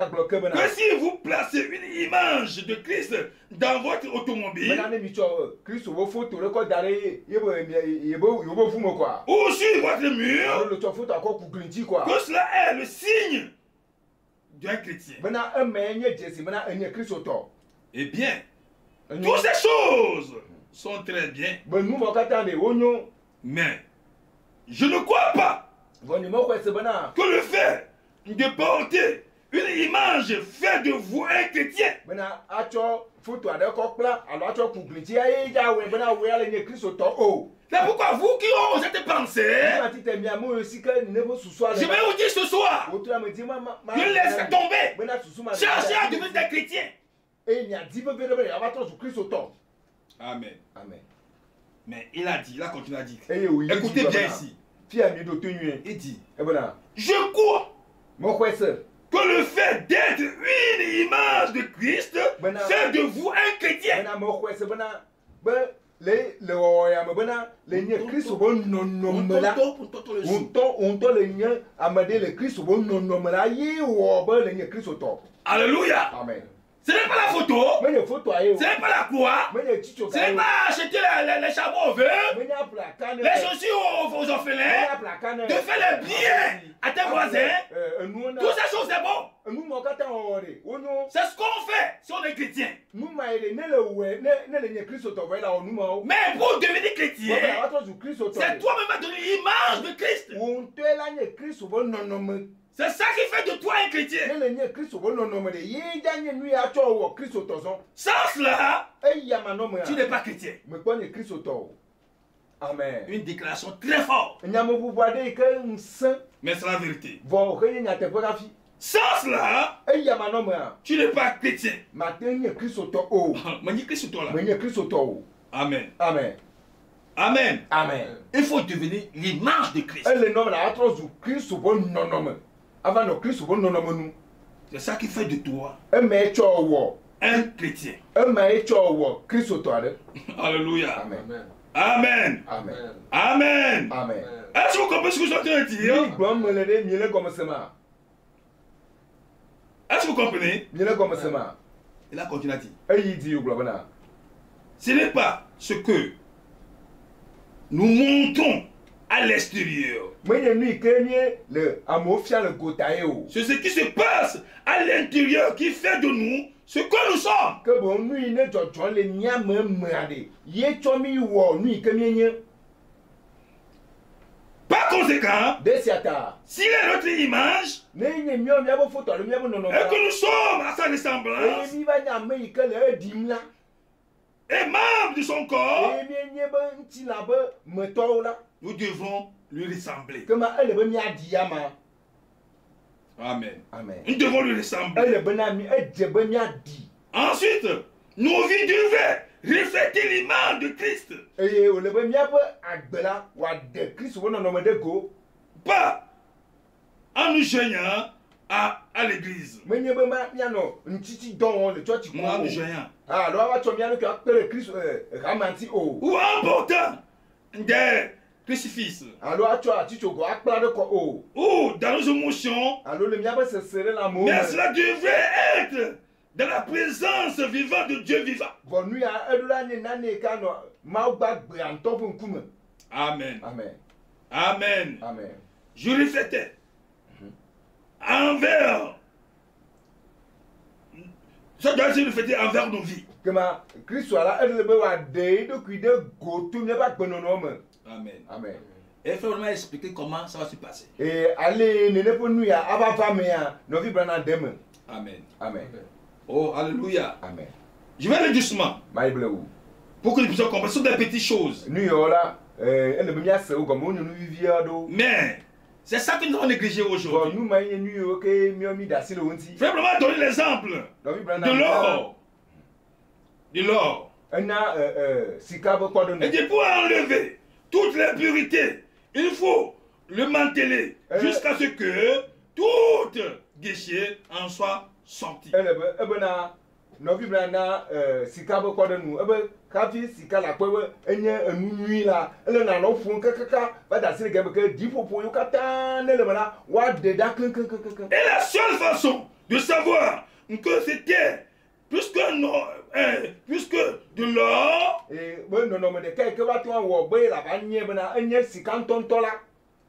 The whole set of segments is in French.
Que si vous placez une image de Christ dans votre automobile, ou sur votre mur, que cela est le signe d'un chrétien. Eh bien, toutes ces choses sont très bien. Mais je ne crois pas que le fait de porter une image fait de vous un chrétien. C'est pourquoi vous qui ont cette pensée, je vais vous dire ce soir, ne laissez tomber, cherchez à devenir des chrétiens. Amen. Amen. Mais il a dit, il a continué à dire. Écoutez bien ici. Il dit, je crois que le fait d'être une image de Christ fait de vous un chrétien. Alléluia. Amen. Ce n'est pas la photo, ce n'est pas la croix, ce n'est pas acheter les chapeaux au vœu, les chaussures aux orphelins, de faire le bien à tes voisins. Toutes ces choses, c'est bon. C'est ce qu'on fait si on est chrétien. Mais pour devenir chrétien, c'est toi-même à donner l'image de Christ. C'est ça qui fait de toi un chrétien. Sans cela, tu n'es pas chrétien. Amen. Une déclaration très forte. Mais c'est la vérité. Sans cela, tu n'es pas chrétien. Amen. Amen. Amen. Amen. Il faut devenir l'image de Christ. C'est ça qui fait de toi un chrétien. Alléluia. Amen. Amen. Amen. Amen. Amen. Est-ce que vous comprenez ce que je suis en train de dire? Est-ce que vous comprenez? Il a continué à dire. Ce n'est pas ce que nous montrons à l'extérieur. C'est ce qui se passe à l'intérieur qui fait de nous ce que nous sommes. Par conséquent, s'il est notre image et que nous sommes à sa ressemblance et membres de son corps, nous devons lui ressembler. Amen. Amen. Nous devons lui ressembler. Ensuite, nos vies devaient refléter l'image de Christ. Pas en nous gênant à l'église. En nous gênant. Ou en portant des crucifixes. Ou dans nos émotions. Mais cela devrait être dans la présence vivante de Dieu vivant. Amen. Amen. Amen. Amen. Je reflétais envers. Ça doit se refléter envers nos vies. Amen. Amen. Et il faut vraiment expliquer comment ça va se passer. Amen. Amen. Oh, alléluia. Amen. Je vais aller doucement pour que nous puissions comprendre. Ce sont des petites choses. Mais c'est ça que nous avons négligé aujourd'hui. Je vais vraiment donner l'exemple de l'or. De l'or. Et dit pour enlever toute l'impurité, il faut le manteler jusqu'à ce que toute guichet en soit sorti. Et la seule façon de savoir que c'était plus de l'or.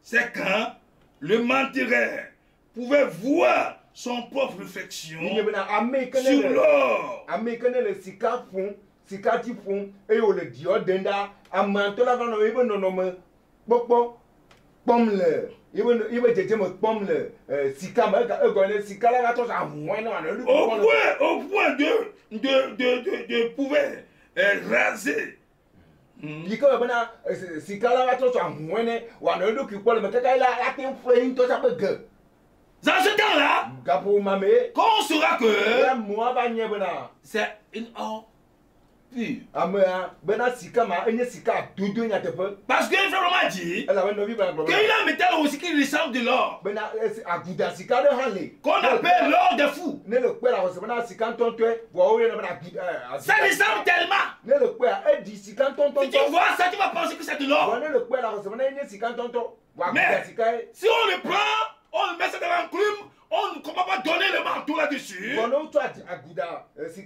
C'est quand le menteur pouvait voir son propre réflexion sur l'or. Au point de pouvoir raser. Dans ce temps-là, quand on saura que c'est une or pure. Parce que vraiment dit qu'il a un métal aussi qui ressemble de l'or, qu'on appelle l'or de fou. Ça ressemble tellement. Si tu vois ça, tu vas penser que c'est de l'or. Mais si on le prend, on le met dans l'enclume, on ne commence pas donner le manteau là-dessus. Ah, c'est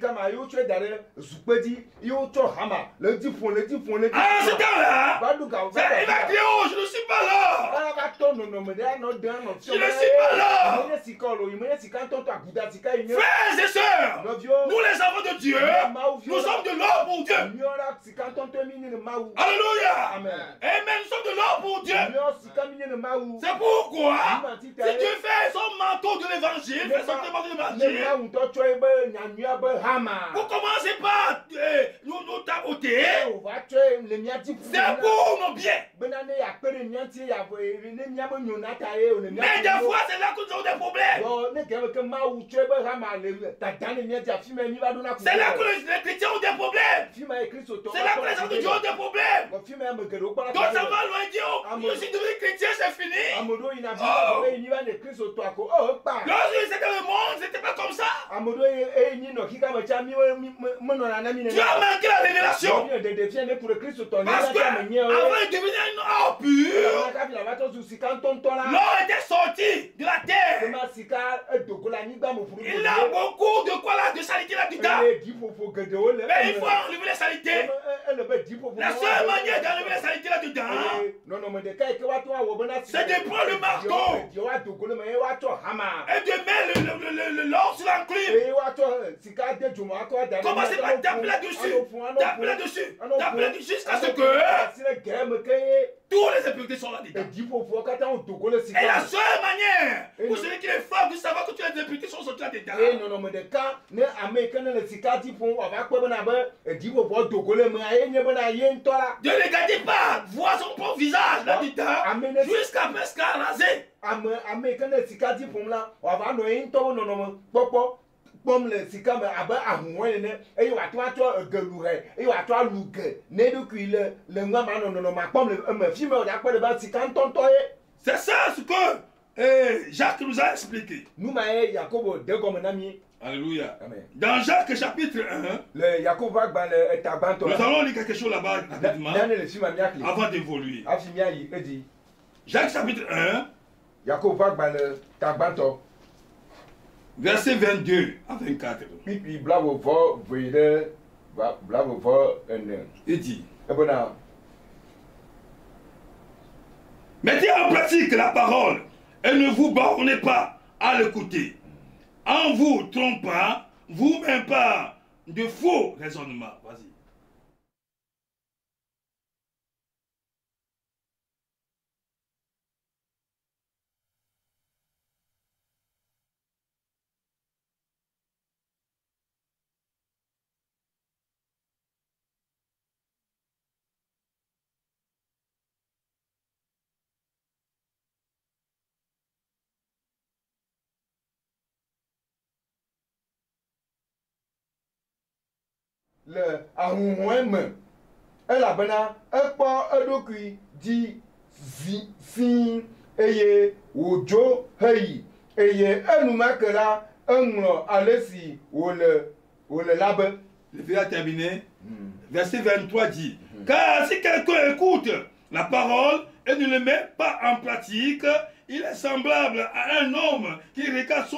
temps-là. Il va dire, oh, je ne suis pas là. Je ne suis pas là. Frères et sœurs, nous les enfants de Dieu, nous sommes de l'or pour Dieu. Alléluia. Amen, nous sommes de l'or pour Dieu. C'est pourquoi, si Dieu fait son manteau de l'évangile, fait son manteau de l'évangile, pour commencer par nous taboter, c'est pour nos biens. Mais des fois, c'est là que nous avons des problèmes. C'est là que les chrétiens ont des problèmes. C'est là que les gens de Dieu ont des problèmes. Donc ça va loin dire, je suis devenu chrétien, c'est fini. Lorsque c'était le monde, c'était pas comme ça. Tu as manqué la révélation. Parce que avant de devenir une or pure, l'or était sorti de la terre. Il a beaucoup de quoi là, de saleté là-dedans. Mais il faut enlever les salités. La seule manière d'enlever les salités là-dedans, c'est de prendre le marteau et de mettre l'or sur l'enclume. Commencez par taper là-dessus. Taper là-dessus. Taper là-dessus jusqu'à ce que tous les impuretés sont là-dedans. Et la seule manière pour celui qui est fort de savoir que tous les impuretés sont sorties là-dedans, de ne regarder pas, voir son propre visage là-dedans, jusqu'à presque raser. C'est ça ce que Jacques nous a expliqué. Alléluia. Dans Jacques chapitre 1, nous allons lire quelque chose là-bas rapidement avant d'évoluer. Jacques chapitre 1, verset 22 à 24. Il dit, mettez en pratique la parole et ne vous bornez pas à l'écouter, en vous trompant vous-même par de faux raisonnements. Vas-y. Le ahunhueme elabena ekpɔ eɖokui dzi si eye wòdzo heyi eye enumake la eŋlɔ ale si wòle la be. Le verset terminé. Verset 23 dit, car si quelqu'un écoute la parole et ne le met pas en pratique, il est semblable à un homme qui regarde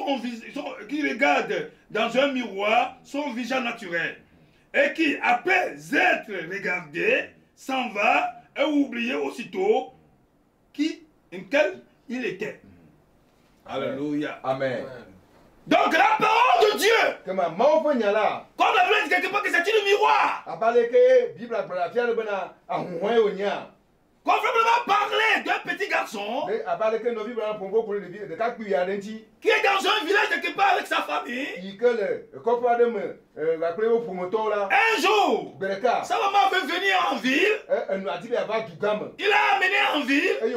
dans un miroir son visage naturel et qui, après être regardé, s'en va et oublie aussitôt quel il était. Alléluia. Amen. Donc la parole de Dieu, comme la Bible dit quelque part que c'est un miroir. Conformément parler d'un petit garçon qui est dans un village quelque part avec sa famille. Un jour, sa maman veut venir en ville. Il a amené en ville. Et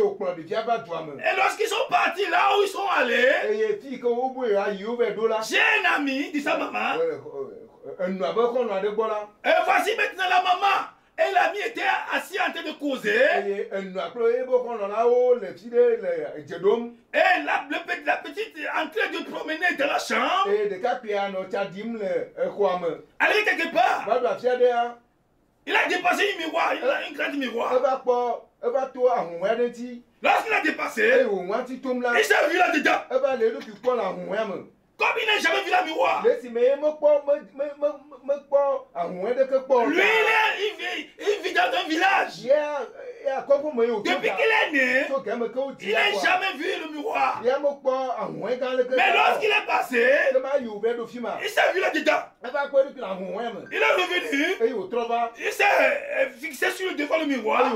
lorsqu'ils sont partis là où ils sont allés, j'ai un ami, dit sa maman. Et voici maintenant la maman. Et l'ami était assis en train de causer. Et la petite en train de promener dans la chambre. Elle est quelque part. Il a dépassé un miroir, il a un grand miroir. Lorsqu'il a dépassé, il s'est vu là-dedans. Comme il n'a jamais vu le miroir. Lui, il vit dans un village. Depuis qu'il est né, il n'a jamais vu le miroir. Mais lorsqu'il est passé, il s'est vu là-dedans. Il est revenu. Il s'est fixé sur le devant du miroir.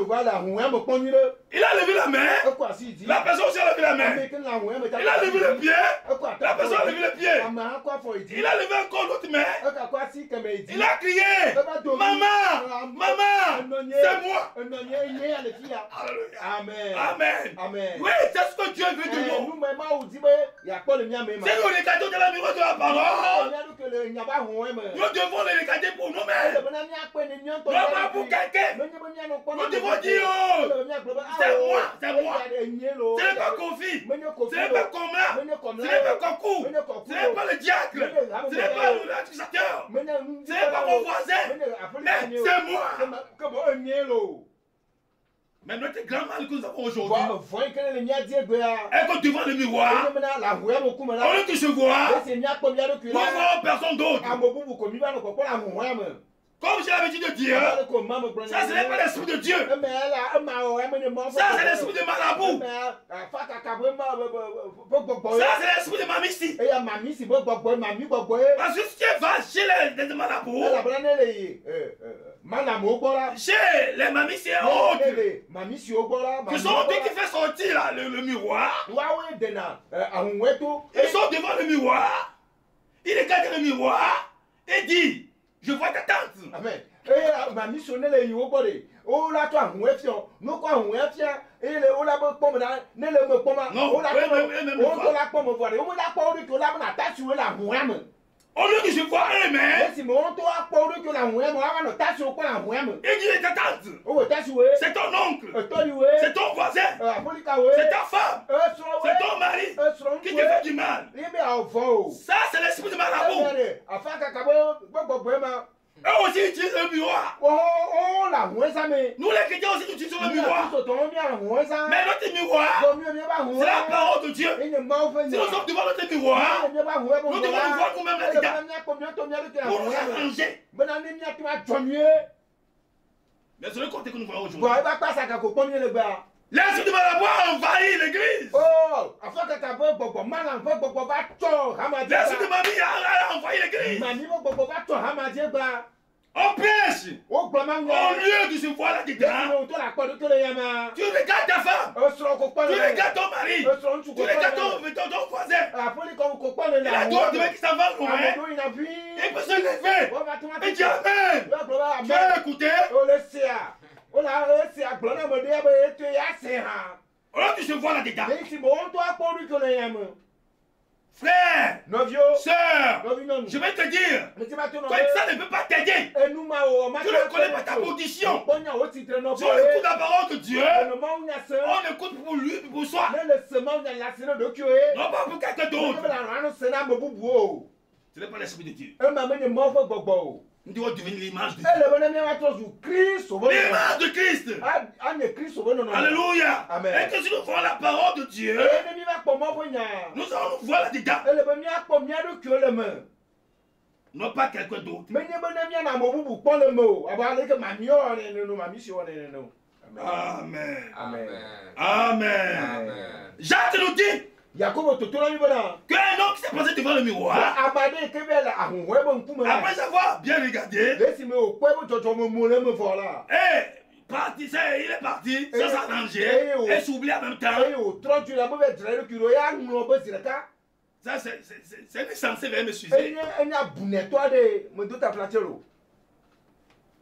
Il a levé la main. La personne aussi a levé la main. Il a levé le pied. La personne a levé le pied. Il a levé encore l'autre main. Il a crié, maman, maman, c'est moi. Amen. Amen. Oui, c'est ce que Dieu veut de nous. C'est nous les cadeaux de la miroir de la parole. Nous devons les regarder pour nous-mêmes. Non pas pour quelqu'un. Nous devons dire, oh, c'est moi. Ce n'est pas Kofi. Ce n'est pas Komla. Ce n'est pas Kokou. Ce n'est pas le diacre. Ce n'est pas l'administrateur. Ce n'est pas mon voisin. Mais c'est moi. Mais notre grand mal que nous avons aujourd'hui, est que devant le miroir, au lieu de se voir, nous voyons personne d'autre. Comme j'ai l'habitude de dire, ça ce n'est pas l'esprit de Dieu. Ça c'est l'esprit de Marabout. Ça c'est l'esprit de Mamissi. Parce que si tu vas chez les Marabouts, chez les Mamissi et autres, qui sont eux qui font sortir là, le miroir, ils sont devant le miroir, ils regardent le miroir et disent, je vois ta tante. Amen. Ma mission est là, oh là toi, on est fier. Nous quoi, on est fier. Et le on la pomme là, ne le me pomme. On la pomme voir. On la pomme que la bonne attache sur la moine. Au lieu de se voir eux-mêmes, si mon toi pomme que la moine, on va nous tacher au coin la moine. Et dit ta tante. Oh tache ouais. C'est ton oncle. C'est ton voisin. C'est ta femme. C'est ton mari. Qui te fait du mal. Ça c'est l'esprit de Marabout. Eux aussi utilisent le miroir. Nous les chrétiens aussi utilisons le miroir. Mais notre miroir, c'est la parole de Dieu. Si nous sommes devant notre miroir, nous devons nous voir nous-mêmes là-dedans. Pour nous arranger. Mais c'est le côté que nous voyons aujourd'hui. L'esprit de Marabout a envahi l'église. L'esprit de Mamie a envahi l'église. On pêche. Au lieu de se voir là-dedans, tu regardes ta femme. Tu regardes ton mari. Tu regardes ton voisin. Il a droit de qui s'en va loin. Il peut se lever. Et dire Amen. Tu as écouté? Alors tu se vois là-dedans. Frère, sœur, je vais te dire, ça ne peut pas t'aider. Tu ne connais pas ta position. Si on écoute la parole de Dieu, on écoute pour lui, pour soi. Non pas pour quelqu'un d'autre. Ce n'est pas l'esprit de Dieu. Nous devons devenir l'image de Dieu. L'image de Christ. Alléluia. Amen. Et que si nous voyons la parole de Dieu, nous allons nous voir là-dedans. Non pas quelqu'un d'autre. Amen. Amen. Amen. Jacques nous dit qu'un homme qui s'est passé devant le miroir, après avoir bien regardé, il est parti sans s'arranger et s'oublier en même temps. Ça, c'est insensé, veuillez me suivre.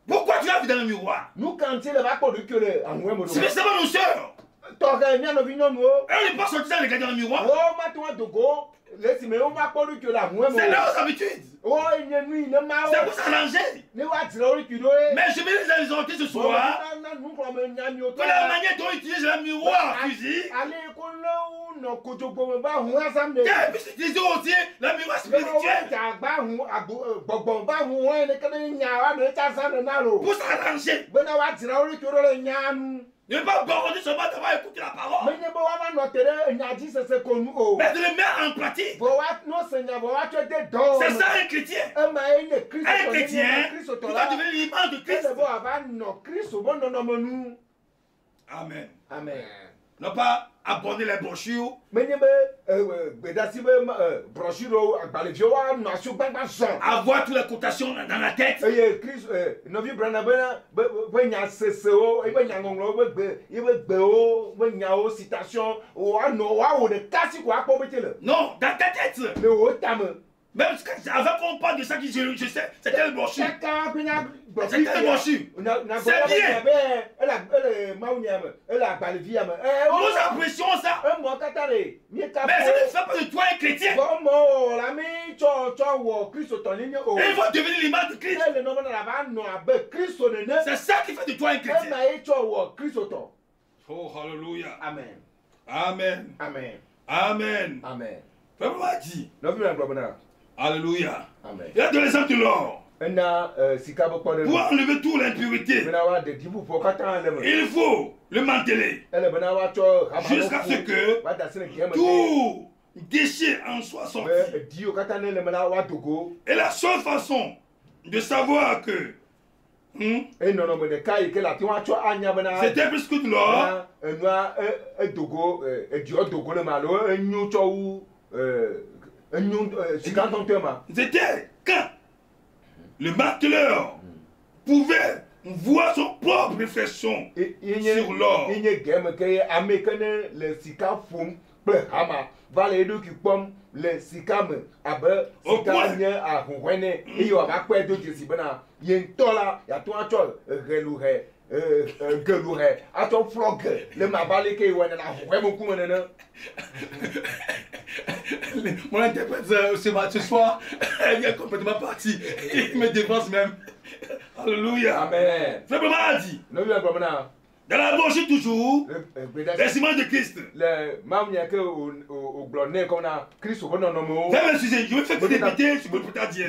Pourquoi tu as vu dans le miroir? C'est seulement nos soeurs. Elle n'est pas sortie sans regarder dans le miroir. C'est leurs habitudes. C'est pour s'arranger. Mais je me dis les autres ce soir que la manière dont ils utilisent le miroir physique, qu'elle puisse utiliser aussi le miroir spirituel pour s'arranger. Ne pas border seulement d'avoir écouté la parole, mais de le mettre en pratique. C'est ça un chrétien. Un chrétien qui va devenir l'image de Christ. Amen. Amen. Non pas abonner les brochures. Avoir toutes les cotations dans la tête. Non, dans ta tête. Même avant qu'on parle de ça, je sais, c'était le brochure. C'était le brochure. C'est bien. Nous apprécions ça. Mais ça ne fait pas de toi un chrétien. Il faut devenir l'image de Christ. C'est ça qui fait de toi un chrétien. Oh, hallelujah. Amen. Amen. Amen. Amen. Amen. Frère m'a dit. Alléluia. Amen. Il y a de l'exemple de l'or. Pour enlever toute l'impurité, il faut le manteler jusqu'à ce que tout déchet en soit sorti. Et la seule façon de savoir que c'était plus que de l'or, c'était quand le manteleur pouvait voir son propre réflexion sur l'or. Mon interprète ce soir, elle est complètement partie. Il me dépense même. Alléluia. Amen. Simplement a dit. Dans la brochure toujours, les ciments de Christ. Fais le sujet, je vais faire que répéter, je peux peut-être dire.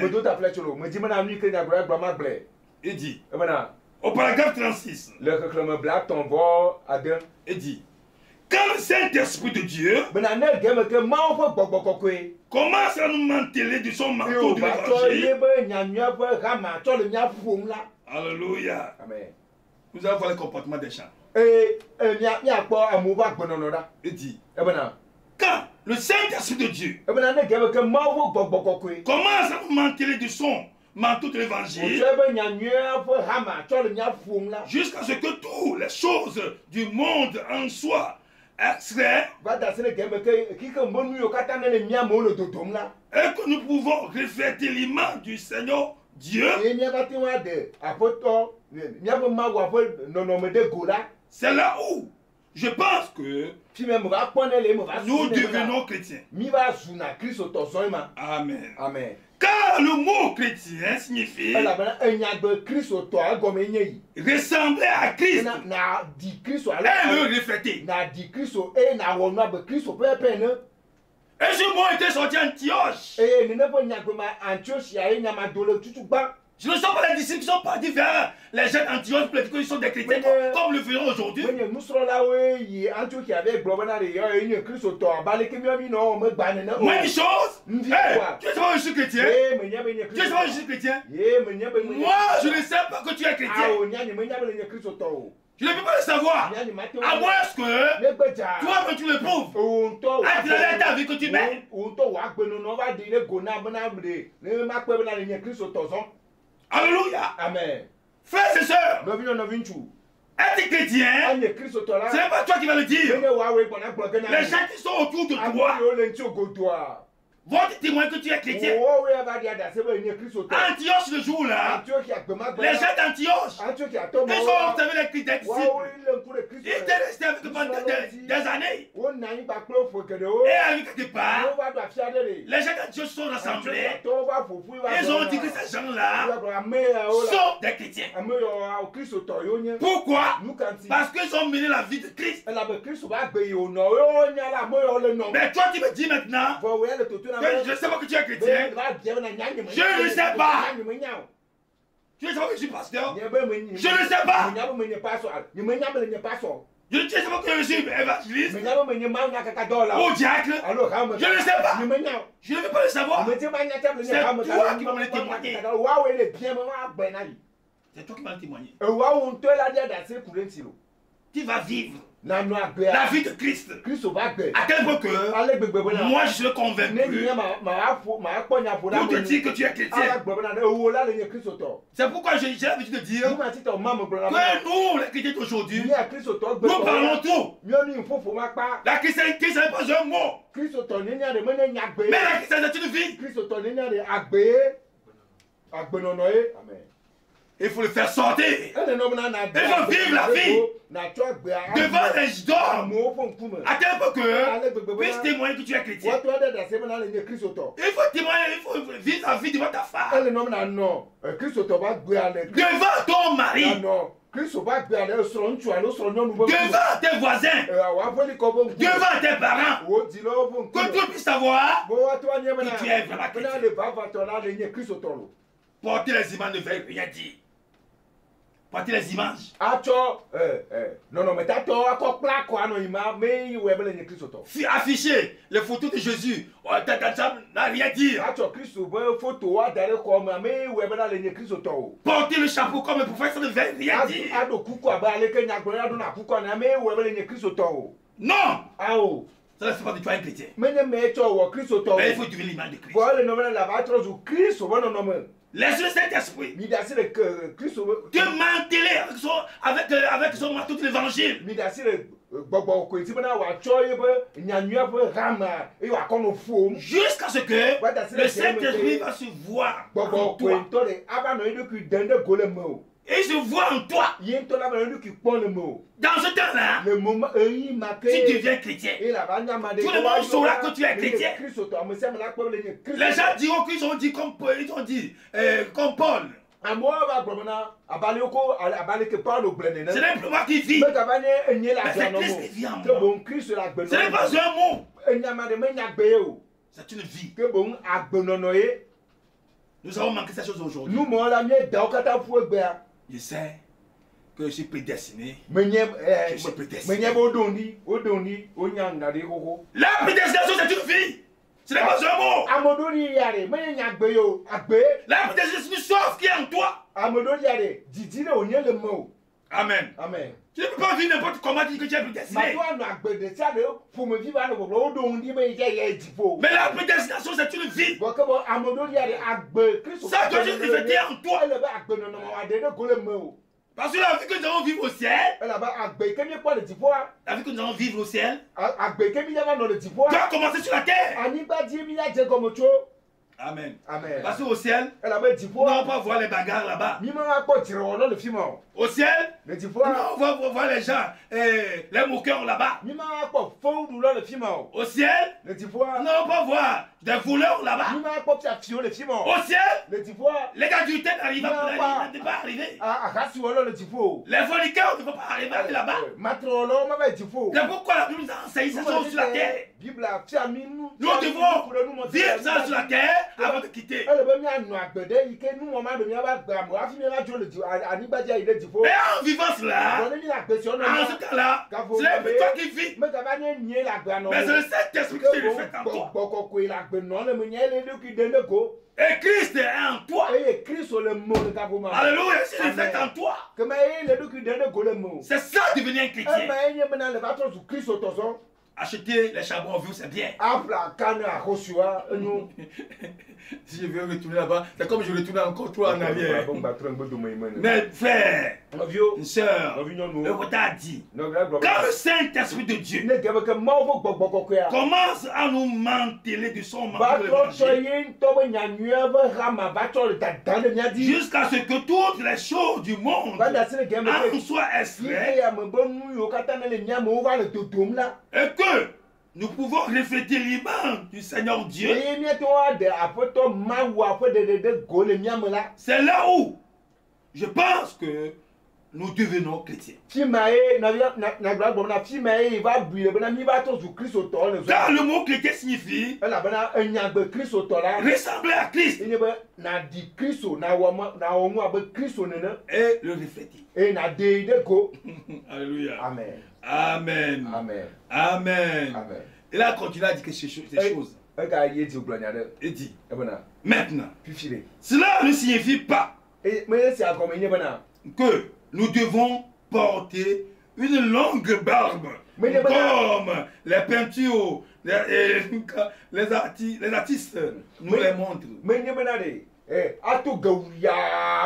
Il dit, au paragraphe 36, il dit, quand le Saint-Esprit de Dieu commence à nous manteler de son manteau de l'évangile, alléluia. Amen. Nous allons voir le comportement des gens. Il dit, quand le Saint-Esprit de Dieu commence à nous manteler de son manteau de l'évangile, jusqu'à ce que toutes les choses du monde en soient extraites, et que nous pouvons refléter l'image du Seigneur Dieu. C'est là où je pense que nous devenons chrétiens. Amen. Amen. Car le mot chrétien signifie ressembler à Christ et le refléter. Et ce mot était sorti à Antioche. Ce ne sont pas les disciples qui sont partis vers les jeunes Antioches pour les qu'ils sont des chrétiens comme le faisons aujourd'hui. Même chose. Tu sais pas que je suis chrétien. Tu sais pas que je suis chrétien. Moi, je ne sais pas que tu es chrétien. Je ne peux pas le savoir. À moins que toi-même tu le prouves. À travers ta vie que tu mènes. Alléluia. Amen. Frères et sœurs, être chrétien, ce n'est pas toi qui vas le dire. Les gens qui sont autour de toi vont te témoigner que tu es chrétien. Antioche le jour-là, les gens d'Antioche, ils ont observé les disciples. Ils étaient restés avec eux pendant des années. Et avec quelque part, les gens d'Antioche sont rassemblés. Ils ont dit que ces gens-là sont des chrétiens. Pourquoi? Parce qu'ils ont mené la vie de Christ. Mais toi tu me dis maintenant je ne sais pas que tu es chrétien. Je ne sais pas. Tu ne sais pas que je suis pasteur. Je ne sais pas. Je ne sais pas que je suis évangéliste ou diacre. Je ne sais pas. Je ne veux pas le savoir. C'est toi qui vas me le témoigner. C'est toi qui vas le témoigner. Tu vas vivre la vie de Christ. À tel point que moi je suis convaincu pour te dire que tu es chrétien. C'est pourquoi j'ai l'habitude de dire que nous, les chrétiens d'aujourd'hui, nous parlons tout. La christianité, ce n'est pas un mot. Mais la christianité, c'est une vie. Il faut le faire sortir. Il faut vivre la vie devant les hommes. À tel point que puisse témoigner que tu es chrétien. Il faut témoigner, il faut vivre la vie devant ta femme. Devant ton mari. Devant tes voisins. Devant tes parents. Que tu puisses savoir que tu es vraiment chrétien. Porter les images ne veut rien dire. Porter les images. Afficher les photos de Jésus n'a rien dire. Porter le chapeau comme un prophète ne veut rien dire. Non. Ça ne fait pas de toi un chrétien. Mais il faut devenir l'image de Christ. Laisse le Saint-Esprit te manteler avec son manteau de l'évangile. Jusqu'à ce que le Saint-Esprit va se voir en toi. Et il se voit en toi. Dans ce temps-là, tu deviens chrétien. Tout le monde saura que tu es chrétien. Les gens diront qu'ils ont dit comme Paul. Ce n'est plus moi qui vis, mais c'est Christ qui vit en moi. Ce n'est pas un mot. C'est une vie. Nous avons manqué cette chose aujourd'hui. Je sais que je suis prédestiné. Je suis prédestiné. La prédestination, c'est une vie. Ce n'est pas un mot. La prédestination, c'est une chose qui est en toi. Amen. Amen. Tu ne peux pas vivre n'importe comment dire que tu es prédestiné. Mais la prédestination, c'est une vie. Ça doit être reflété en toi. Parce que la vie que nous allons vivre au ciel, la vie que nous allons vivre au ciel, doit commencer sur la terre. Amen. Amen. Parce qu'au ciel, on ne va pas voir les bagarres là-bas. Au ciel, on va voir les gens, les moqueurs là-bas. Au ciel, on ne va pas voir des voleurs là-bas. Au ciel, les gars du tête n'arrivent pas à arriver. Les fornicateurs ne vont pas arriver là-bas. C'est pourquoi la Bible nous enseigne ces choses sur la terre. Nous devons vivre ça sur la terre avant de quitter. Et en vivant cela, en ce cas-là, ce n'est plus toi qui vis, mais c'est le Saint-Esprit qui le fait en toi. Et Christ est en toi. Alléluia, s'il le fait en toi. C'est ça devenir un chrétien. Acheter les charbons vifs, c'est bien. Si je veux retourner là-bas, c'est comme je retourne encore toi en arrière. Mais frère, une soeur, le retard dit, quand le Saint-Esprit de Dieu commence à nous manteler de son manteau jusqu'à ce que toutes les choses du monde en soient extraites, et que nous pouvons refléter l'image du Seigneur Dieu. C'est là où je pense que nous devenons chrétiens. Car le mot chrétien signifie ressembler à Christ et le refléter. Alléluia. Amen. Amen. Amen. Amen. Amen. Et là, quand il a dit que ces choses, il dit, maintenant, cela ne signifie pas que nous devons porter une longue barbe, comme les peintures, les artistes nous les montrent. Ato gawuya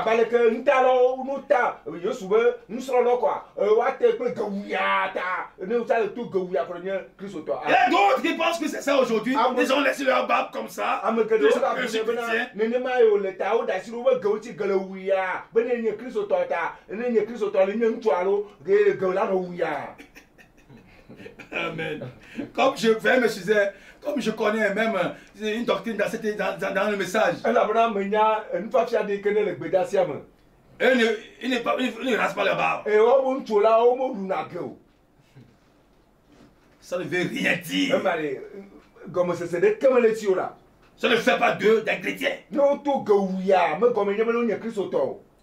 baleke ntalo nuta yosuwe nsolo quoi wate pe gawuya ta ne ça le tout gawuya pour le Christ toi. Il y a d'autres qui pensent que c'est ça aujourd'hui. Ils ont laissé leur barbe comme ça. Ne ma yo le ta o da siru we gawuti galawuya bene ne Christ toi ta ne Christ toi le ntwalo gawla no wuya. Amen. Comme je fais me disais, comme je connais même une doctrine dans le message. Il ne rase pas la barbe. Ça ne veut rien dire. Ça ne fait pas d'eux d'un chrétien.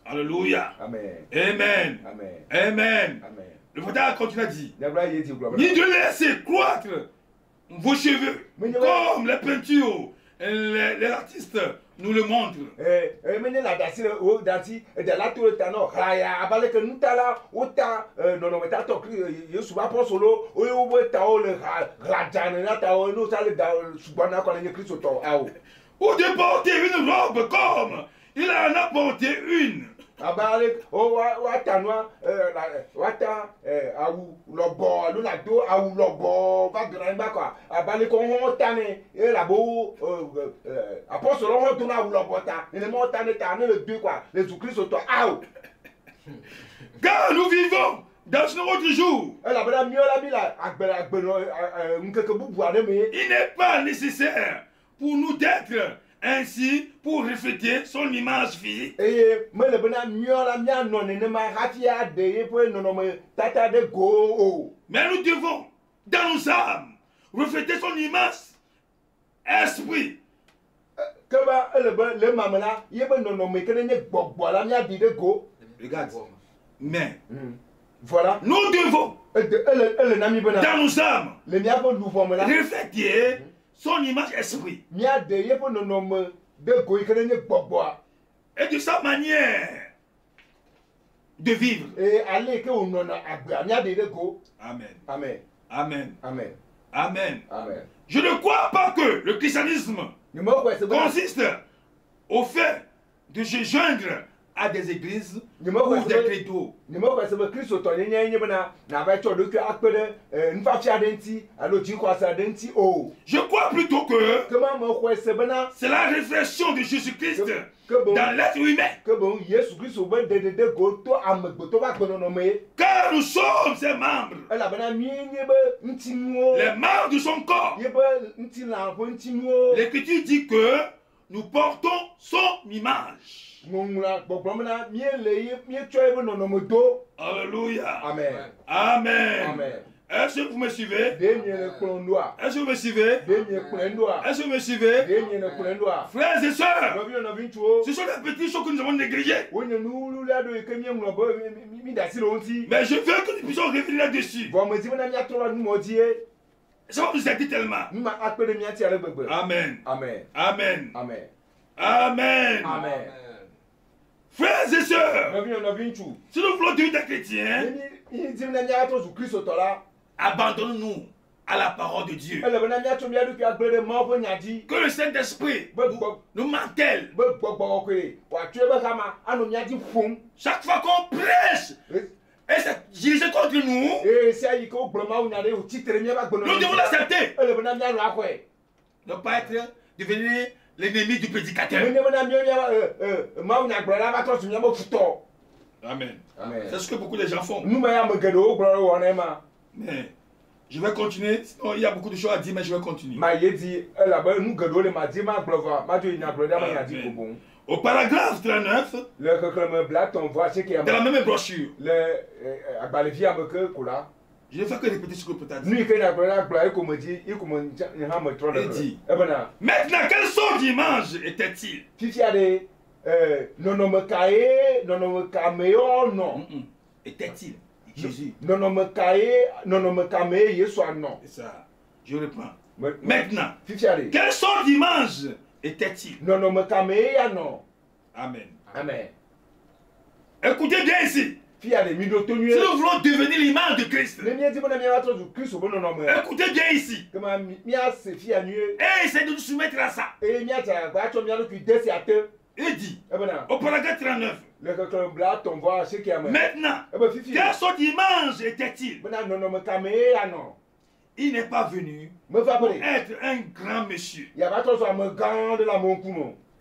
Alléluia. Amen. Amen. Amen. Le frère continue à dire, ni de laisser croître vos cheveux, comme les peintures, les artistes nous le montrent. Ou de porter une robe comme il en a porté une. Abale o watanwa wata awu lobo luna do awu lobo ba gramba quoi abale ko ho tane e labo apostole ho to na awu lobo ta ne mo tane ta ne le deux quoi les Christ to awu. Car nous vivons dans notre jour. Il n'est pas nécessaire pour nous d'être ainsi pour refléter son image physique. Mais nous devons, dans nos âmes, refléter son image esprit. Regarde. Mais voilà. Nous devons, dans nos âmes, refléter son image esprit. Et de sa manière de vivre. Amen. Amen. Amen. Amen. Amen. Je ne crois pas que le christianisme consiste au fait de se joindre à des églises ou des credos. Je crois plutôt que c'est la réflexion de Jésus-Christ dans l'être humain. Car nous sommes ses membres. Les membres de son corps. L'Écriture dit que nous portons son image. Alléluia. Amen. Amen. Amen. Est-ce que vous me suivez? Est-ce que vous me suivez? Est-ce que vous me suivez? Frères et sœurs, ce sont des petites choses que nous avons négligées. Mais je veux que nous puissions revenir là-dessus. Ça va nous aider tellement. Amen. Amen. Amen. Amen. Amen. Amen. Frères et sœurs, si nous voulons devenir des chrétiens, abandonnons-nous à la parole de Dieu. Que le Saint-Esprit nous mantèle. Chaque fois qu'on prêche, et c'est dirigé contre nous, nous devons l'accepter. Ne pas être devenir l'ennemi du prédicateur. Amen. C'est ce que beaucoup de gens font. Mais je vais continuer. Sinon, il y a beaucoup de choses à dire, mais je vais continuer. Au paragraphe 39, de la même brochure, je ne fais que répéter ce que peut-être dit. Il dit, maintenant, quelle sorte d'image était-il? Était-il Jésus? C'est ça. Je reprends. Maintenant, quelle sorte d'image était-il? Amen. Amen. Écoutez bien ici. Si nous voulons devenir l'image de Christ, écoutez bien ici. Et essayez de nous soumettre à ça. Il dit, au paragraphe 39, maintenant, quelle sorte d'image était-il? Il n'est pas venu pour être un grand monsieur.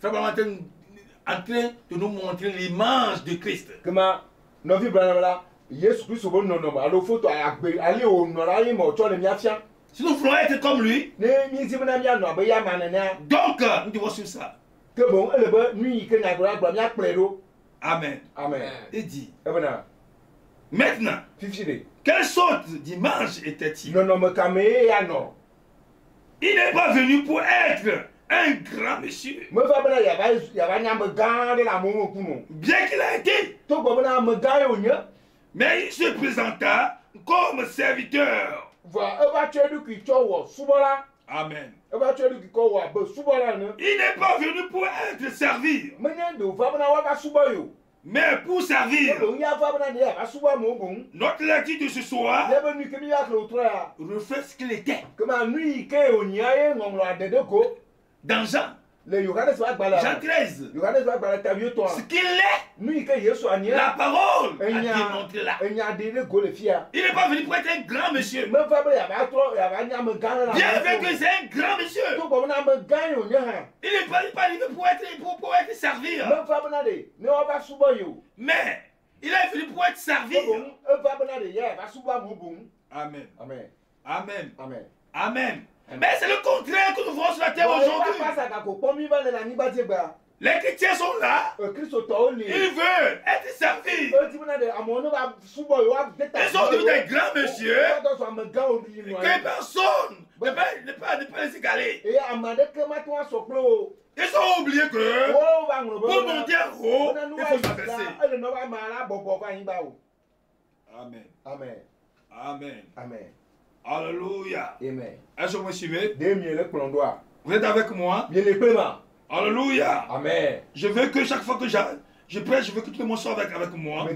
Simplement en train de nous montrer l'image de Christ. Si nous voulons être comme lui, donc nous devons suivre ça. Amen. Amen. Il dit, maintenant, quelle sorte d'image était-il? Il n'est pas venu pour être un grand monsieur. Bien qu'il a été, mais il se présenta comme serviteur. Amen. Il n'est pas venu pour être servi, mais pour servir. Notre lecture de ce soir reflète ce qu'il était. Dans Jean 13, ce qu'il est, la parole a démontré là. Il n'est pas venu pour être un grand monsieur. Bien fait que c'est un grand monsieur. Il n'est pas arrivé pour être servir. Mais il est venu pour être servi. Amen. Amen. Amen. Amen. Amen. Mais c'est le contraire que nous voyons sur la terre aujourd'hui. Les chrétiens sont là. Ils veulent être servis. Ils sont devenus des grands messieurs. Que personne ne peut les égaler. Ils ont oublié que pour monter en haut, il faut s'abaisser. Amen. Amen. Amen. Amen. Alléluia. Amen. Est-ce que vous me suivez? Vous êtes avec moi? Alléluia. Amen. Je veux que chaque fois que je prêche, je veux que tout le monde soit avec moi.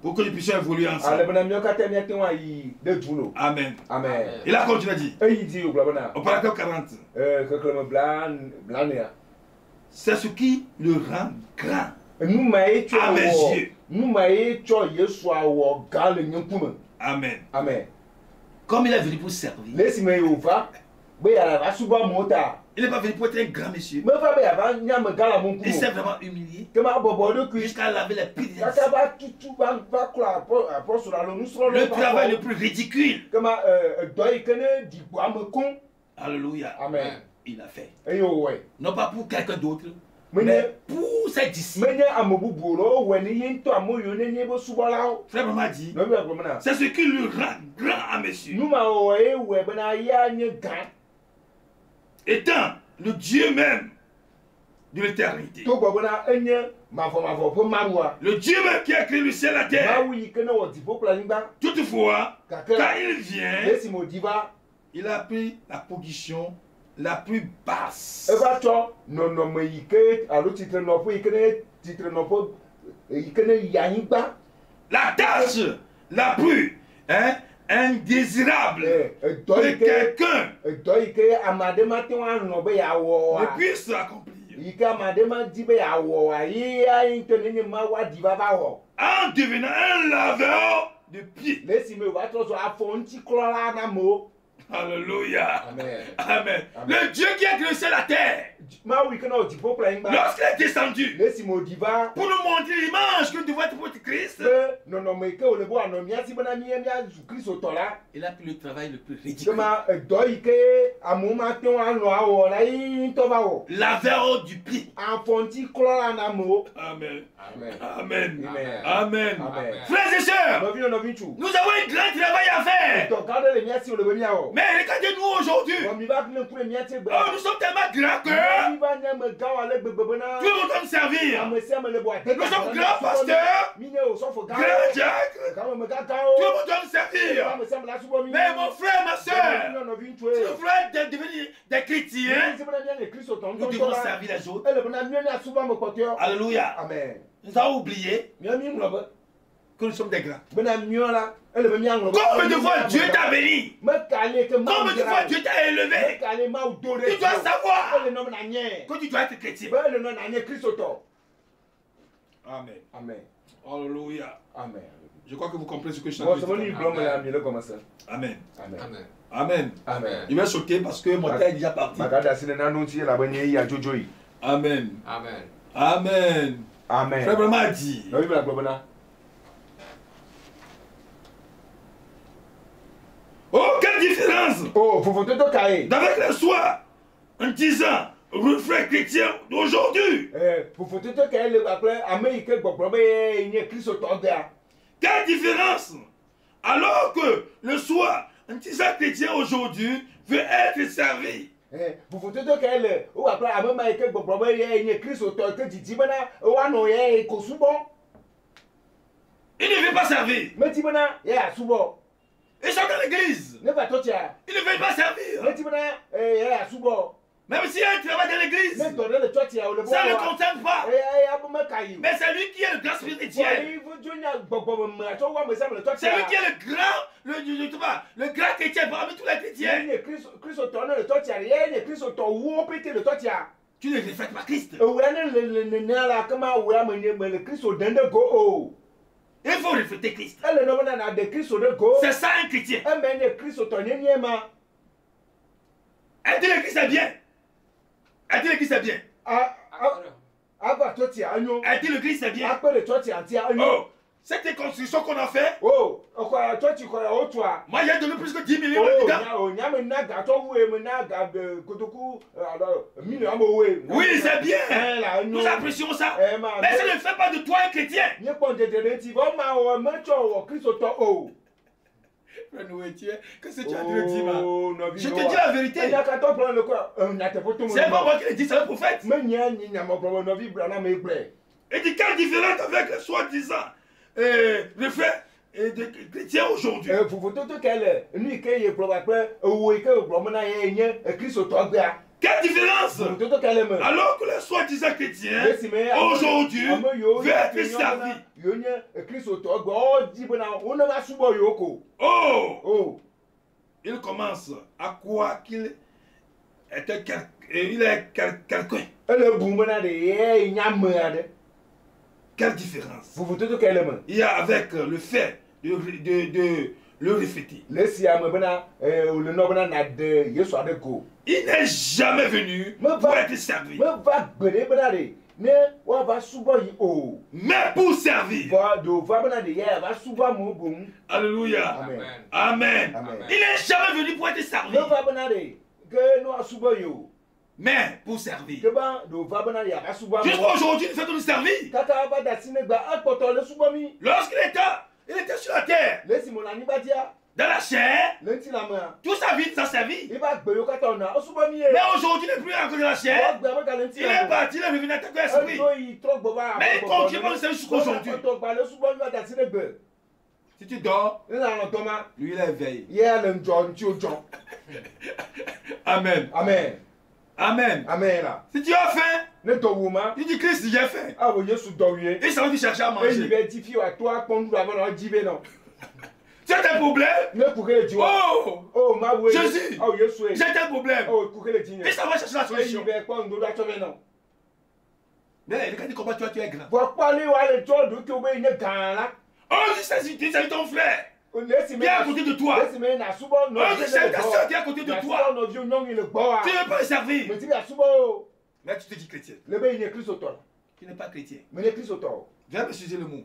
Pour que nous puissions évoluer ensemble. Amen. Amen. Il a continué à dire. Au paragraphe 40. C'est ce qui le rend grand. À mes yeux. Amen. Amen. Comme il est venu pour servir. Il n'est pas venu pour être un grand monsieur. Il s'est vraiment humilié jusqu'à laver les pieds des le travail le plus ridicule. Alléluia. Amen. Il a fait. Non pas pour quelqu'un d'autre, mais pour ses disciples. Frère Branham dit, c'est ce qui le rend grand à monsieur. Étant le Dieu même de l'éternité. Le Dieu même qui a créé le ciel et la terre. Toutefois, quand il vient, il a pris la position la plus basse. La tâche la plus indésirable que quelqu'un ne puisse accomplir. En devenant un laveur de pieds. Alléluia. Amen. Amen. Le Dieu qui a créé la terre, lorsqu'il est descendu pour nous montrer l'image que nous devons être pour Christ, il a pris le travail le plus ridicule. Laveur du pied. Amen. Amen. Amen. Amen. Amen. Amen. Frères et sœurs, nous avons un grand travail à faire. Mais regardez-nous aujourd'hui. Oh, nous sommes tellement grands que tout le monde doit nous servir. Nous sommes grands pasteurs, grands diacres. Tout le monde doit nous servir. Mais mon frère, ma soeur, si nous voulons devenir des chrétiens, nous devons servir les autres. Alléluia. Nous avons oublié que nous sommes des grands. Combien de fois Dieu t'a béni? Combien de fois Dieu t'a élevé? Tu dois savoir que tu dois être chrétien. Amen. Amen. Alléluia. Amen. Je crois que vous comprenez ce que je suis en train de dire. Amen. Amen. Amen. Amen. Il m'a choqué parce que mon temps est déjà parti. Amen. Amen. Amen. Amen. Frère Branham a dit. Oh, quelle différence d'avec le soir en disant reflet chrétien d'aujourd'hui. Quelle différence alors que le soir un disant chrétien aujourd'hui veut être servi. Il ne veut pas servir. Ils sont dans l'église. Il ne veut pas servir. Même s'il y a un travail dans l'église, ça ne le concerne pas. Mais c'est lui qui est le grand spirituel. C'est lui qui est le grand chrétien parmi tous les chrétiens. Tu ne reflètes pas Christ. Il faut refléter Christ. C'est ça un chrétien. Aider l'église est bien. Aider l'église est bien. Aider l'église c'est bien. Oh, cette construction qu'on a fait. Moi j'ai donné plus que 10 millions dedans. Oui, c'est bien. Nous apprécions ça. Mais ça ne fait pas de toi un chrétien. Qu'est-ce que tu as dit, Dima? Je te dis la vérité. C'est pas moi qui le dis, c'est le prophète. Il dit quelle différence avec le soi-disant reflet de chrétien aujourd'hui. Quelle différence alors que le soi-disant chrétien aujourd'hui veut être servi. Oh, il commence à croire qu'il est quelqu'un. Quelle différence il y a avec le fait de le refléter. Il n'est jamais venu pour être servi, mais pour servir. Alléluia. Amen. Il n'est jamais venu pour être servi, Mais pour servir. Jusqu'à aujourd'hui, il fait tout servir. Lorsqu'il était sur la terre, dans la chair, toute sa vie, ça servit. Mais aujourd'hui, il n'est plus encore de la chair. Il est parti, il est revenu attaquer l'esprit. Mais il continue à le servir jusqu'à aujourd'hui. Si tu dors, lui il est éveillé. Amen. Amen. Amen. Amen. Si tu as faim, il dit Christ, j'ai faim. Il s'en va te chercher à manger. Tu as des problèmes? Oh, Jésus, j'ai des problèmes. Il s'en va chercher la solution. Mais il dit comment tu es grand. Oh, c'est ton frère. Qui est à côté de toi. Oh, c'est ta soeur qui est à côté de toi. Tu ne veux pas le servir. Mais tu te dis chrétien. Tu n'es pas chrétien. Viens me sucer le mot.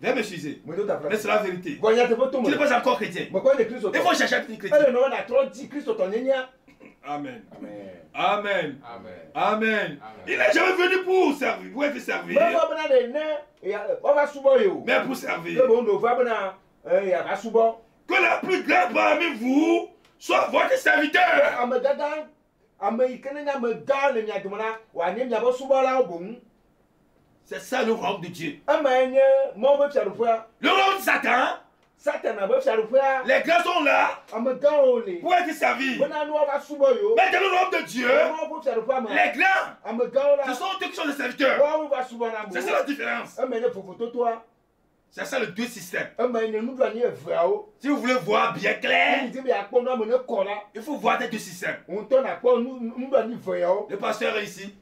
Viens me sucer. Mais c'est la vérité. Tu n'es pas encore chrétien. Il faut chercher à être chrétien. Amen. Amen. Amen. Il n'est jamais venu pour servir, pour être servi. Mais pour servir. Que la plus grande parmi vous soit votre serviteur. C'est ça le royaume de Dieu. Le royaume de Satan. Les grands sont là pour être servis. Mais dans le royaume de Dieu, les grands, ce sont eux qui sont les serviteurs. C'est ça la différence. C'est ça le deux systèmes. Si vous voulez voir bien clair, il faut voir les deux systèmes. Le pasteur est ici.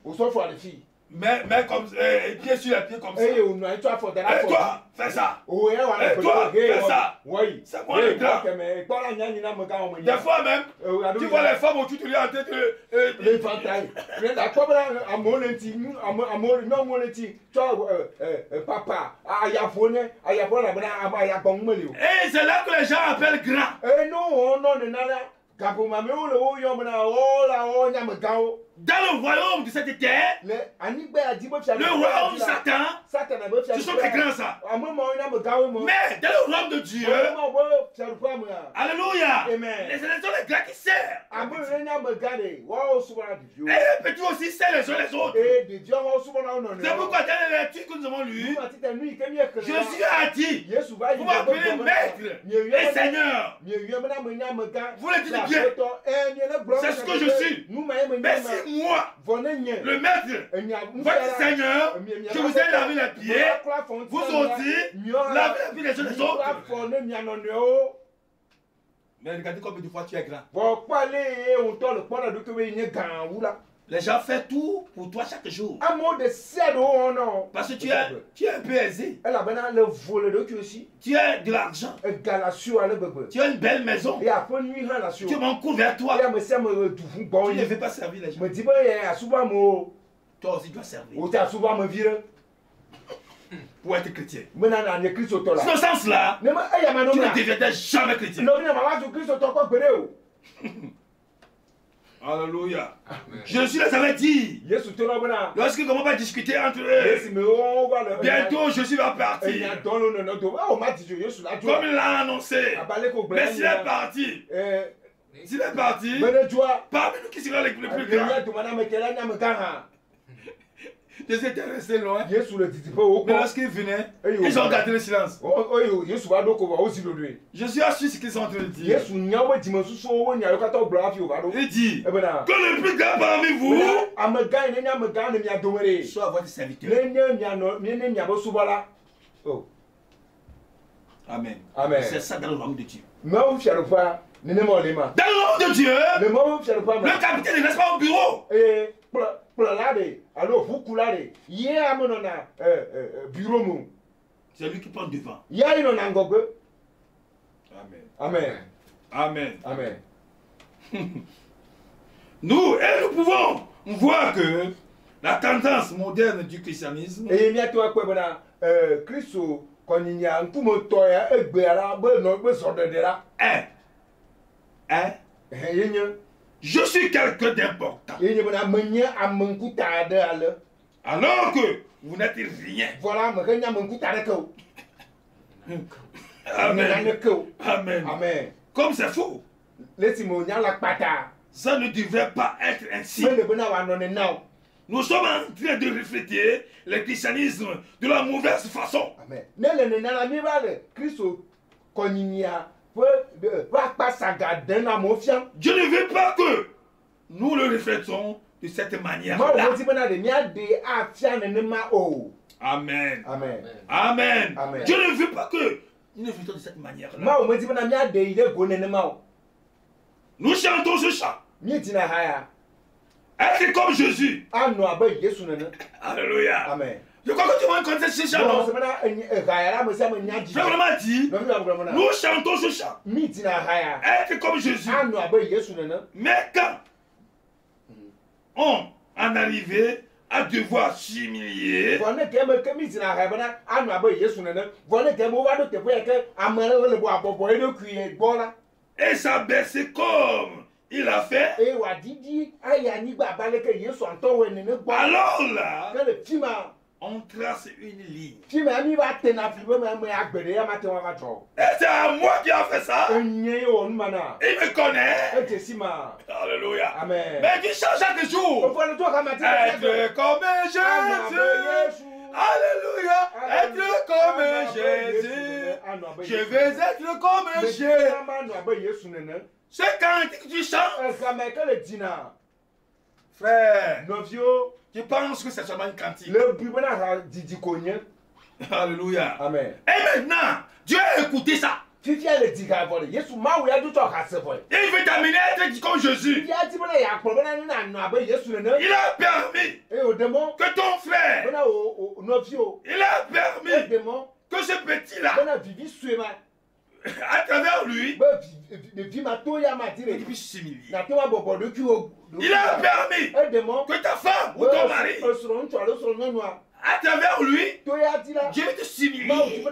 Mais comme pied sur les pieds comme ça. Et toi, fais ça. Et toi, fais ça. C'est moi le grand. Des fois même, tu vois les femmes autour de lui en tête de... Et c'est là que les gens appellent grand. Dans le royaume de cette terre, le royaume de Satan, ce sont des grands ça. Mais dans le royaume de Dieu, alléluia, ce sont les grands qui servent. Et les petits aussi servent les uns les autres. C'est pourquoi dans les lectures que nous avons lues, Jésus a dit, vous m'appelez maître et Seigneur. Vous le dites bien. C'est ce que je suis. Mais si moi, le maître, votre Seigneur, je vous ai lavé les pieds, vous aussi, lavez les pieds les uns les autres. Mais regardez combien de fois tu es grand. Les gens font tout pour toi chaque jour. Parce que tu es un peu aisé. Tu as de l'argent. Tu as une belle maison. Tu m'en cours vers toi. Tu ne veux pas servir les gens. Toi aussi tu dois servir. Pour être chrétien. C'est ce sens-là, tu ne deviendras jamais chrétien. Alléluia. Jésus les avait dit. Lorsque comment on va discuter entre eux, bientôt Jésus va partir. Comme il l'a annoncé. Mais s'il est parti, parmi nous qui sera le plus grand. Jésus était resté loin. Mais lorsqu'il venait, ils ont gardé le silence. Jésus a su ce qu'ils sont en train de dire. Il dit que le plus grand parmi vous soit votre serviteur. Amen. C'est ça dans le royaume de Dieu. Dans le royaume de Dieu, le capitaine ne reste pas au bureau. C'est lui qui prend devant. Amen. Nous pouvons voir que la tendance moderne du christianisme je suis quelqu'un d'important. Alors que vous n'êtes rien. Voilà, Amen. Amen. Amen. Comme c'est faux. Ça ne devrait pas être ainsi. Nous sommes en train de refléter le christianisme de la mauvaise façon. Amen. Je ne veux pas que nous le reflétons de cette manière-là. Amen. Amen. Amen. Amen. Je ne veux pas que nous le reflétons de cette manière-là. Nous chantons ce chant. Être comme Jésus. Alléluia. Amen. Je crois que tu vas connaître ce chant. Non? J'ai vraiment dit, nous chantons ce chant. Être comme Jésus. Mais quand on en arrivait à devoir s'humilier, et s'abaisser comme il a fait, alors là, on trace une ligne. Et c'est à moi qui a fait ça. Il me connaît. Alléluia. Amen. Mais tu changes chaque jour. Être comme Jésus. Alléluia. Être comme Jésus. Je vais être comme Jésus. C'est quand tu chantes. Frère, tu penses que c'est seulement une cantine. Alléluia. Amen. Et maintenant, Dieu a écouté ça. Il veut t'amener à être comme Jésus. Il a permis que ton frère, il a permis que ce petit-là, à travers lui, il puisse s'humilier. Il a permis que ta femme ou ton mari, à travers lui, Dieu veut te s'humilier.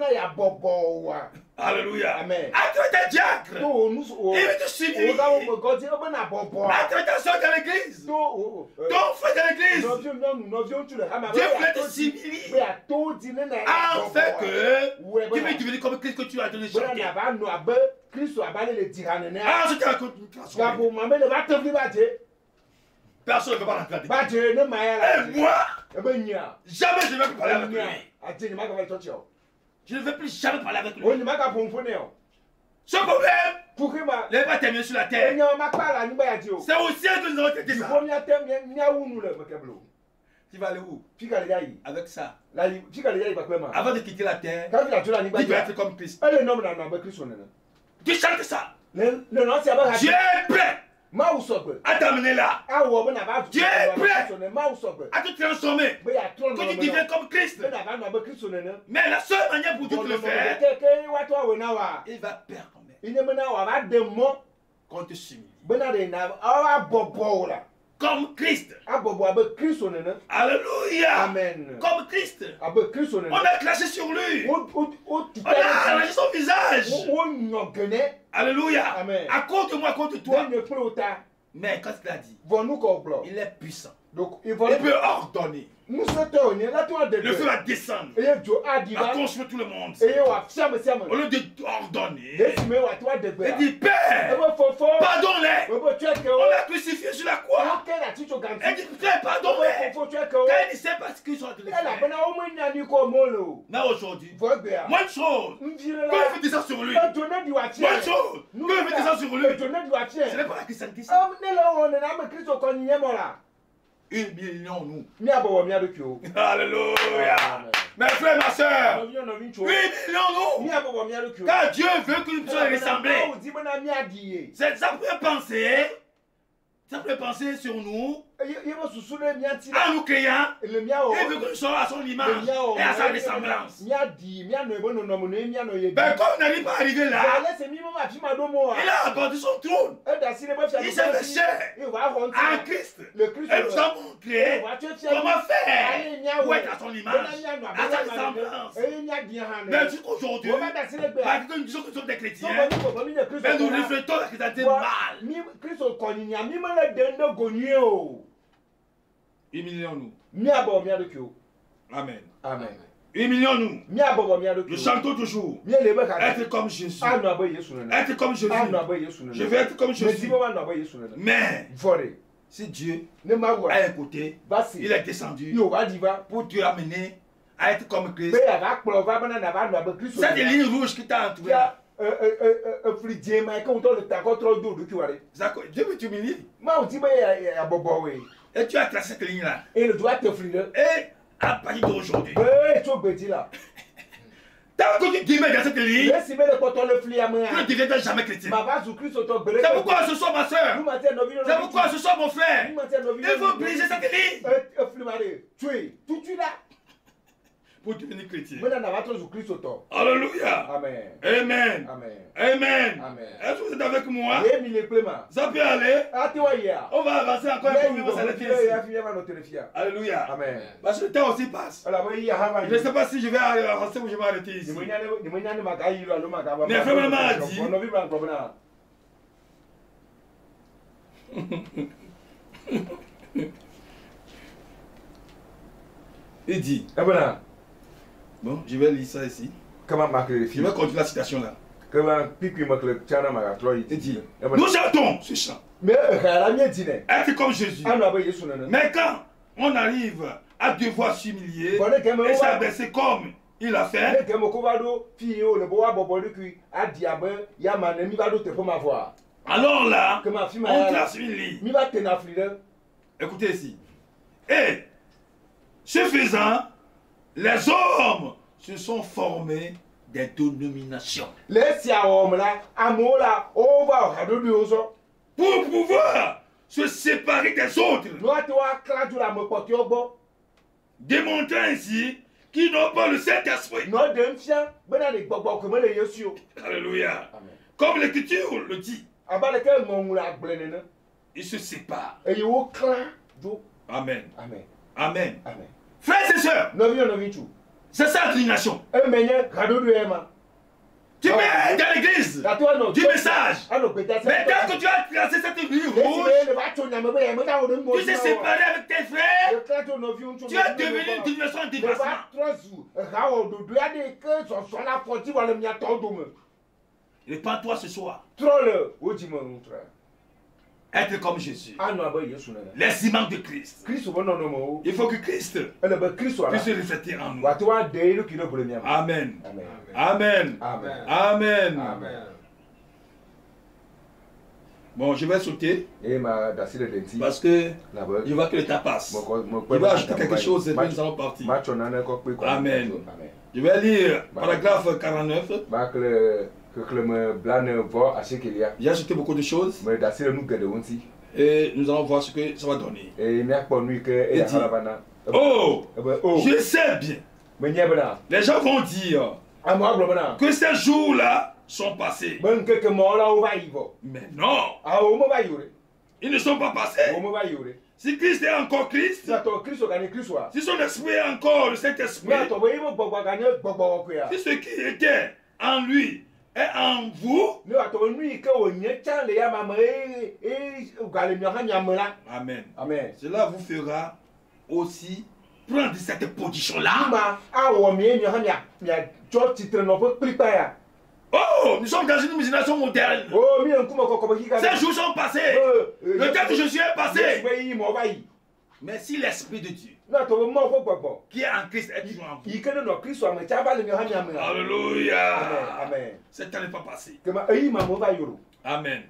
Alléluia. Amen. À travers ta diacre, il veut te s'humilier. À travers ta soeur dans l'église, ton frère dans l'église, Dieu veut te s'humilier. Afin que tu veux devenir comme Christ que tu as donné chanter. Ah, je te raconte une transformation. Personne ne peut pas l'entendre. Et moi, jamais je ne vais plus parler avec lui. Je ne veux plus jamais parler avec lui. Ce problème, il n'est pas terminé sur la terre. C'est au ciel que nous avons traité ça. Tu vas aller où? Avec ça. Avant de quitter la terre, tu dois être comme Christ. Tu chantes ça. Dieu est prêt à t'amener là. Dieu est prêt à te transformer. Que tu deviens comme Christ. Mais la seule manière pour Dieu de le faire, il va permettre qu'on te s'humilie. Comme Christ. Alléluia. Amen. Comme Christ. On a craché sur lui. On a arrangé son visage. Alléluia. Amen. À cause de moi, à cause de toi. Mais quand il a dit, il est puissant. Donc, il peut ordonner. Le feu va descendre. Va consommer tout le monde. Au lieu d'ordonner, il dit, Père, pardonne-les. On l'a crucifié sur la croix. Il dit, Père, pardonne-les. Quand il ne sait pas ce qu'ils sont en train de faire. Mais aujourd'hui, moins de choses que le feu descend sur lui. Moins de choses que le feu descend sur lui. Ce n'est pas la christianité. Humilions-nous. Alléluia. Mes frères, ma soeur, humilions-nous. Car Dieu veut que nous puissions ressembler. C'est sa première pensée. Ça peut penser sur nous, en nous créant, il veut que nous soyons à son image et à sa ressemblance. Mais comme on n'arrive pas à arriver là, il a abandonné son trône. Il s'est fait chair en Christ. Et nous avons montré comment faire pour être à son image, à sa ressemblance. Mais jusqu'aujourd'hui, malgré que nous disons que nous sommes des chrétiens, mais nous reflétons la chrétienté mal. Humilions-nous. Amen. Amen. Humilions-nous. Nous chantons toujours. Être comme Jésus. Être comme Jésus. Je veux être comme Jésus. Mais si Dieu a écouté, il est descendu pour te amener à être comme Christ. C'est des lignes rouges qui t'ont entouré. Dieu veut t'humilier. Et tu as tracé cette ligne-là. Et à partir d'aujourd'hui, tant que tu demeures dans cette ligne, tu ne deviendras jamais chrétien. C'est pourquoi ce soir, ma soeur, c'est pourquoi ce soir, mon frère, il faut briser cette ligne pour devenir chrétien. Alléluia. Amen. Amen. Amen. Est-ce que vous êtes avec moi? Ça peut aller. On va avancer encore un peu. On va s'arrêter ici. Alléluia. Amen. Parce que le temps aussi passe. Je ne sais pas si je vais avancer ou je vais arrêter ici. Mais vraiment a dit. Il dit. Bon, je vais lire ça ici. Je vais continuer la citation là. Il dit, nous chantons ce chant. Être comme Jésus. Mais quand on arrive à devoir s'humilier et s'abaisser comme il a fait, alors là, on trace une ligne. Écoutez ici. Et ce faisant, les hommes se sont formés des dénominations pour pouvoir se séparer des autres, démontrant ainsi qu'ils n'ont pas le Saint-Esprit. Alléluia. Comme l'Écriture le dit, ils se séparent. Amen. Amen. Amen. Frères et sœurs, c'est ça l'indignation. Tu mets dans l'église du message. Mais dès que tu as tracé cette ligne rouge, tu t'es séparé avec tes frères, tu es devenu une dimension de dépassement. Répands-toi ce soir. Être comme Jésus. Les images de Christ. Il faut que Christ puisse se refléter en nous. Amen. Amen. Amen. Bon, je vais sauter. Parce que je vois que le temps passe. Je vais ajouter quelque chose et puis nous allons partir. Amen. Je vais lire paragraphe 49. J'ai ajouté beaucoup de choses. Et nous allons voir ce que ça va donner. Oh, je sais bien. Les gens vont dire que ces jours-là sont passés. Mais non, ils ne sont pas passés. Si Christ est encore Christ, si son esprit est encore le Saint-Esprit, si ce qui était en lui est en vous, amen. Amen. Cela vous fera aussi prendre cette position-là. Oh, nous sommes dans une imagination moderne. Ces jours sont passés. Le temps de Jésus est passé. Mais si l'Esprit de Dieu qui est en Christ est toujours en vous, alléluia, cette temps n'est pas passé. Amen.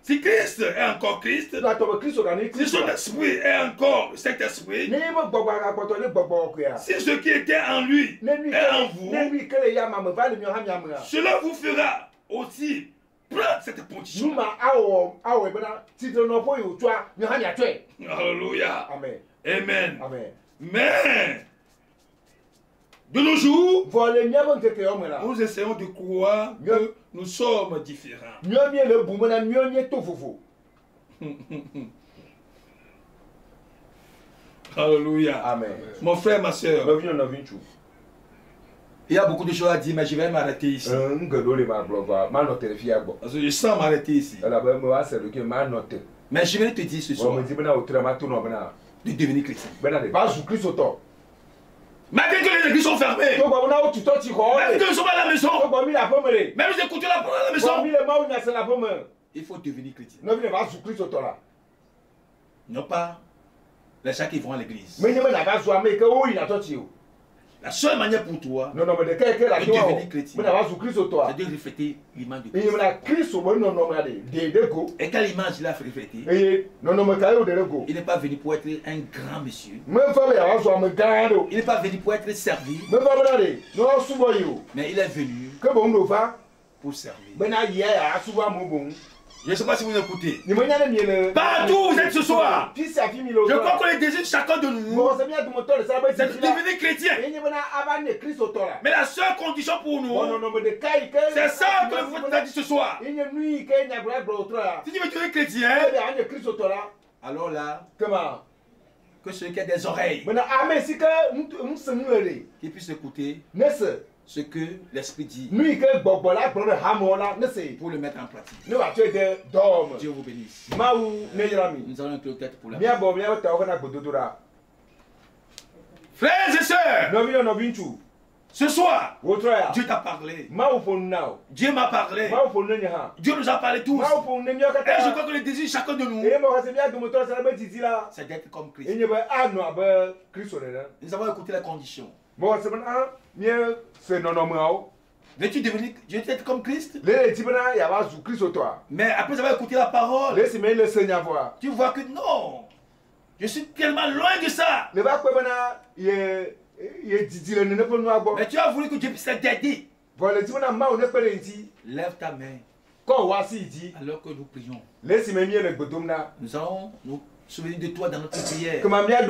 Si Christ est encore Christ, si son esprit est encore cet esprit, si ce qui était en lui est en vous, cela vous fera aussi prendre cette position. Alléluia. Amen. Mais de nos jours, nous essayons de croire que nous sommes différents. Alléluia. Amen. Mon frère, ma soeur, il y a beaucoup de choses à dire, mais je vais m'arrêter ici. Parce que je sens m'arrêter ici. Mais je vais te dire ce soir. de devenir chrétien. Malgré que les églises sont fermées, malgré que nous sommes à la maison, même nous écoutons la parole à la maison, il faut devenir chrétien. Non pas les gens qui vont à l'église. La seule manière pour toi de devenir chrétien, c'est de refléter l'image de Christ. Et quelle image il a fait refléter? Il n'est pas venu pour être un grand monsieur. Il n'est pas venu pour être servi. Mais il est venu pour servir. Je ne sais pas si vous écoutez. Partout où vous êtes ce soir, je crois qu'on est désir chacun de nous, c'est de devenir chrétien. Mais la seule condition pour nous, c'est ça que vous avez dit ce soir. Si tu veux devenir chrétien, alors là, que celui qui a des oreilles, qui puisse écouter ce que l'Esprit dit pour le mettre en pratique. Dieu vous bénisse. Nous allons inclure tête pour la frères et sœurs, ce soir, Dieu t'a parlé. Dieu m'a parlé. Dieu nous a parlé tous. Et je crois que le désir de chacun de nous, c'est d'être comme Christ. Nous avons écouté les conditions. Veux-tu devenir, je veux être comme Christ? Mais après avoir écouté la parole, tu vois que non, je suis tellement loin de ça. Mais tu as voulu que Dieu puisse t'aider. Lève ta main. Alors que nous prions, nous allons nous souvenir de toi dans notre prière. Moi-même,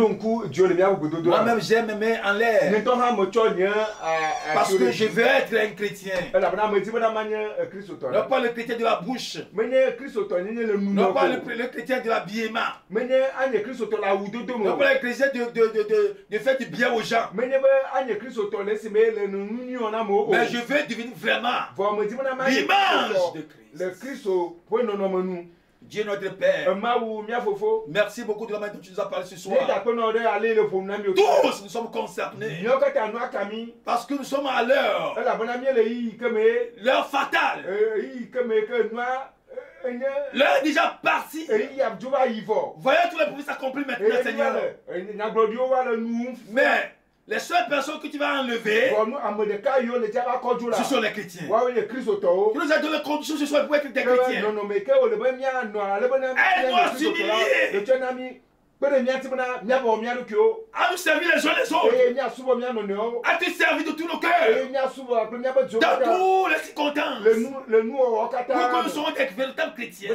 j'ai mes mains en l'air. Parce que je veux être un chrétien. Non pas le chrétien de la bouche. Non pas le chrétien de l'habillement. Non pas le chrétien de faire du bien aux gens. Mais je veux devenir vraiment l'image de Christ. Dieu notre Père, merci beaucoup de la manière dont tu nous as parlé ce soir. Tous nous sommes concernés parce que nous sommes à l'heure fatale. L'heure est déjà partie. Voyons tous les promesses accomplies maintenant, Seigneur. Mais les seules personnes que tu vas enlever, ce sont les chrétiens. Tu nous as donné les conditions ce soir pour être des chrétiens. Aide-moi à s'humilier, à nous servir les uns les autres, à te servir de tout nos cœurs, dans tous les circonstances, pour que nous soyons des véritables chrétiens.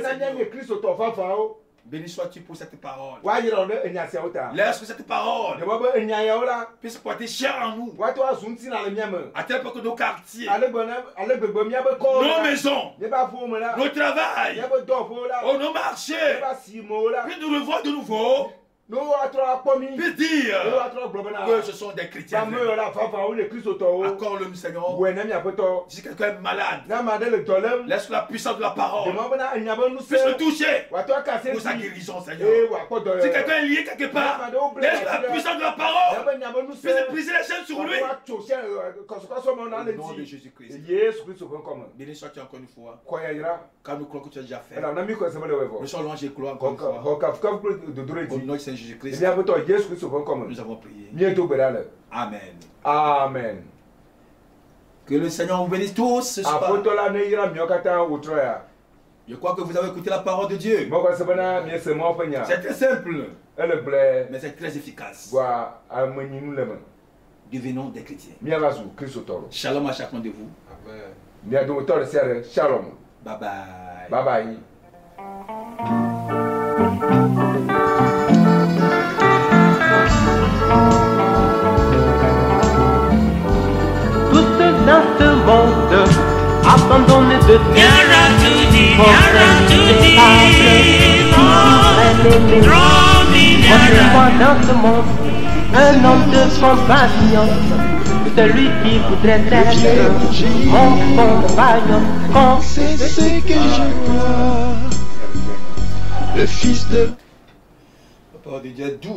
Béni sois-tu pour cette parole. Laisse que cette parole puisse porter chair en nous. À tel point que nos quartiers, nos maisons, nos travails, nos marchés, puis nous revoir de nouveau. Puis dire que ce sont des chrétiens. Accorde-le, Seigneur. Si quelqu'un est malade, laisse la puissance de la parole puisse le toucher pour sa guérison, Seigneur. Si quelqu'un est lié quelque part, laisse la puissance de la parole puisse briser les chaînes sur lui. Au nom de Jésus-Christ. Béni sois-tu encore une fois. Car nous croyons que tu as déjà fait. Nous sommes louanges et gloire encore une fois. Au nom de Jésus-Christ, nous avons prié. Amen. Amen. Que le Seigneur vous bénisse tous ce soir. Je crois que vous avez écouté la parole de Dieu. C'est très simple, mais c'est très efficace. Devenons des chrétiens. Shalom à chacun de vous. Shalom. Bye bye. Bye bye. Dans ce monde abandonné de Dieu, moi dans ce monde un homme de compassion, celui qui voudrait être mon compagnon. C'est ce que je vois, le fils de... La parole de Dieu est douce.